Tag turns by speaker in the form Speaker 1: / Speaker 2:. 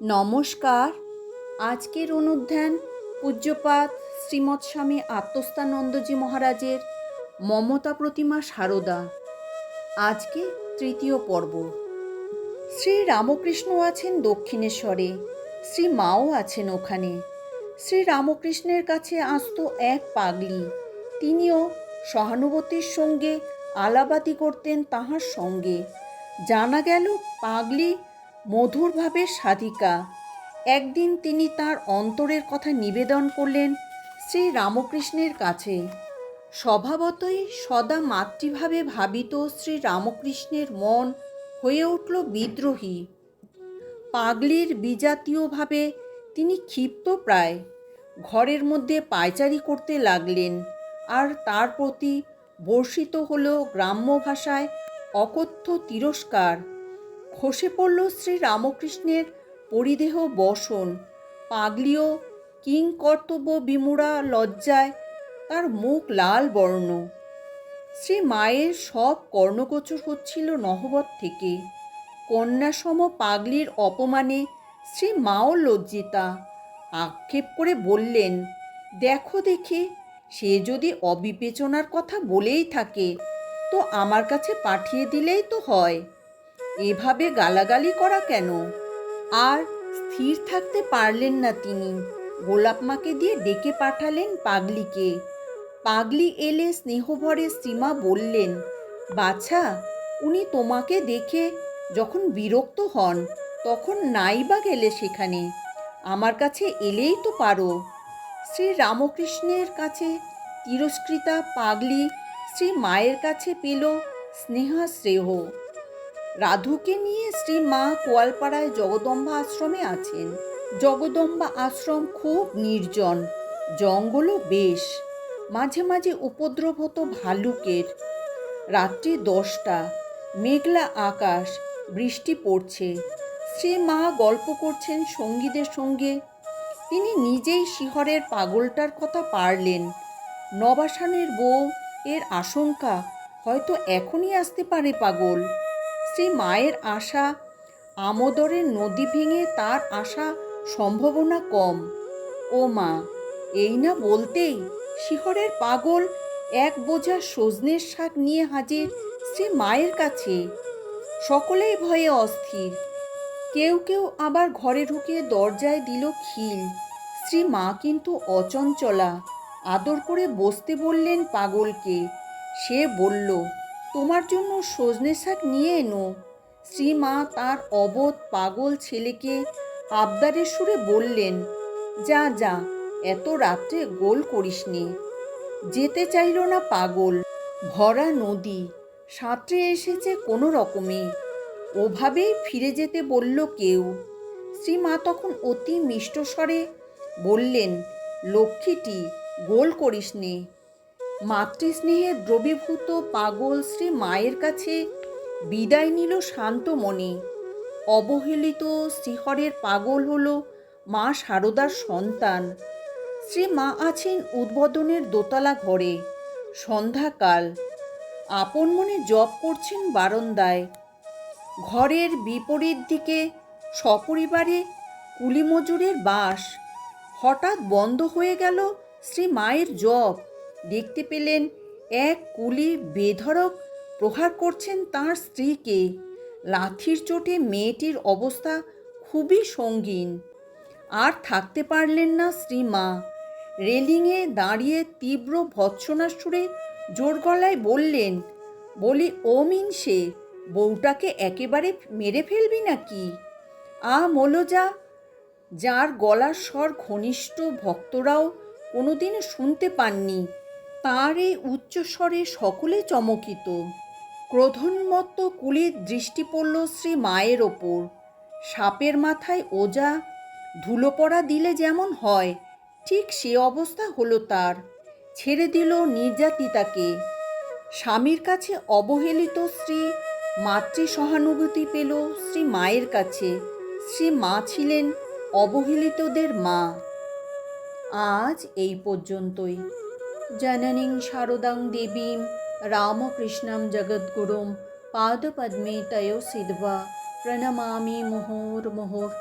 Speaker 1: নমস্কার। আজকের অনুধ্যান পূজ্যপাদ শ্রীমৎ স্বামী আত্মস্থানন্দজি মহারাজের মমতা প্রতিমা সারদা। আজকে তৃতীয় পর্ব। শ্রী রামকৃষ্ণ আছেন দক্ষিণেশ্বরে, শ্রী মাও আছেন ওখানে। শ্রী রামকৃষ্ণের কাছে আসতো এক পাগলি, তিনিও সহানুভূতির সঙ্গে আলাপাতি করতেন তাহার সঙ্গে। জানা গেল পাগলি মধুর ভাবের সাধিকা। একদিন তিনি তার অন্তরের কথা নিবেদন করলেন শ্রী রামকৃষ্ণের কাছে। স্বভাবতই সদা মাতৃভাবে ভাবিত শ্রী রামকৃষ্ণের মন হয়ে উঠল বিদ্রোহী। পাগলির বিজাতীয়ভাবে তিনি ক্ষিপ্ত প্রায়। ঘরের মধ্যে পায়চারি করতে লাগলেন, আর তার প্রতি বর্ষিত হল গ্রাম্য ভাষায় অকথ্য তিরস্কার। খসে পড়ল শ্রী রামকৃষ্ণের পরিদেহ বসন। পাগলিও কিংকর্তব্য বিমূঢ়া লজ্জায় তার মুখ লাল বর্ণ। শ্রী মায়ের সব কর্ণগোচর হচ্ছিল নহবত থেকে। কন্যাসম পাগলির অপমানে শ্রী মাও লজ্জিতা। আক্ষেপ করে বললেন, দেখো দেখে, সে যদি অবিবেচনার কথা বলেই থাকে তো আমার কাছে পাঠিয়ে দিলেই তো হয়, এভাবে গালাগালি করা কেন? আর স্থির থাকতে পারলেন না তিনি। গোলাপমাকে দিয়ে ডেকে পাঠালেন পাগলিকে। পাগলি এলে স্নেহভরে শ্রীমা বললেন, বাছা, উনি তোমাকে দেখে যখন বিরক্ত হন তখন নাই বা গেলে সেখানে, আমার কাছে এলেই তো পারো। শ্রী রামকৃষ্ণের কাছে তিরস্কৃতা পাগলি শ্রী মায়ের কাছে পেল স্নেহাশ্রেহ। রাধুকে নিয়ে শ্রী মা কোয়ালপাড়ায় জগদম্বা আশ্রমে আছেন। জগদম্বা আশ্রম খুব নির্জন, জঙ্গলও বেশ। মাঝে মাঝে উপদ্রব হতো ভালুকের। রাত্রি 10টা, মেঘলা আকাশ, বৃষ্টি পড়ছে। শ্রী মা গল্প করছেন সঙ্গীদের সঙ্গে। তিনি নিজেই শিহরের পাগলটার কথা পারলেন। নবাসানের বউ এর আশঙ্কা, হয়তো এখনই আসতে পারে পাগল। শ্রী মায়ের আশা, আমোদরের নদী ভেঙে তার আশা সম্ভাবনা কম। ও মা, এই না বলতেই শিহরের পাগল এক বোঝা সজনের শাক নিয়ে হাজির শ্রী মায়ের কাছে। সকলেই ভয়ে অস্থির। কেউ কেউ আবার ঘরে ঢুকে দরজায় দিল খিল। শ্রী মা কিন্তু অচঞ্চলা। আদর করে বসতে বললেন পাগলকে। সে বলল, তোমার জন্য সজনে শাক নিয়ে এনো। শ্রী মা তার অবোধ পাগল ছেলেকে আবদারের সুরে বললেন, যা যা, এত রাত্রে গোল করিস নে। যেতে চাইল না পাগল। ভরা নদী, সাঁতরে এসেছে কোনো রকমে, ওভাবেই ফিরে যেতে বলল কেউ। শ্রী মা তখন অতি মিষ্ট স্বরে বললেন, লক্ষ্মীটি, গোল করিস নে। মাতৃস্নেহে দ্রবীভূত পাগল শ্রী মায়ের কাছে বিদায় নিল শান্ত মনে। অবহেলিত শ্রীহরের পাগল হল মা সারদার সন্তান। শ্রী মা আছেন উদ্বোধনের দোতলা ঘরে। সন্ধ্যাকাল, আপন মনে জপ করছেন বারান্দায়। ঘরের বিপরীত দিকে সপরিবারে কুলিমজুরের বাস। হঠাৎ বন্ধ হয়ে গেল শ্রী মায়ের জপ। দেখতে পেলেন এক কুলি বেধড়ক প্রহার করছেন তাঁর স্ত্রীকে। লাথির চোটে মেয়েটির অবস্থা খুবই সঙ্গীন। আর থাকতে পারলেন না শ্রী মা। রেলিংয়ে দাঁড়িয়ে তীব্র ভৎসনার সুরে জোর গলায় বললেন, বলি ও মিনসে, বউটাকে একেবারে মেরে ফেলবি নাকি? মলোজা, যার গলার স্বর ঘনিষ্ঠ ভক্তরাও কোনোদিন শুনতে পাননি, তার এই উচ্চস্বরে সকলে চমকিত। ক্রোধোন্মত্ত কুলির দৃষ্টি পড়ল শ্রী মায়ের ওপর। সাপের মাথায় ওজা ধুলো পড়া দিলে যেমন হয়, ঠিক সে অবস্থা হলো তার। ছেড়ে দিল নির্যাতিতাকে। স্বামীর কাছে অবহেলিত স্ত্রী মাতৃ সহানুভূতি পেল শ্রী মায়ের কাছে। শ্রী মা ছিলেন অবহেলিতদের মা। আজ এই পর্যন্তই। জননীং শারদাং দেবীং রামকৃষ্ণং জগদ্গুরুং পাদপদ্মে তয়োঃ সিদ্ধ্বা প্রণমামি মুহুর্মুহুঃ।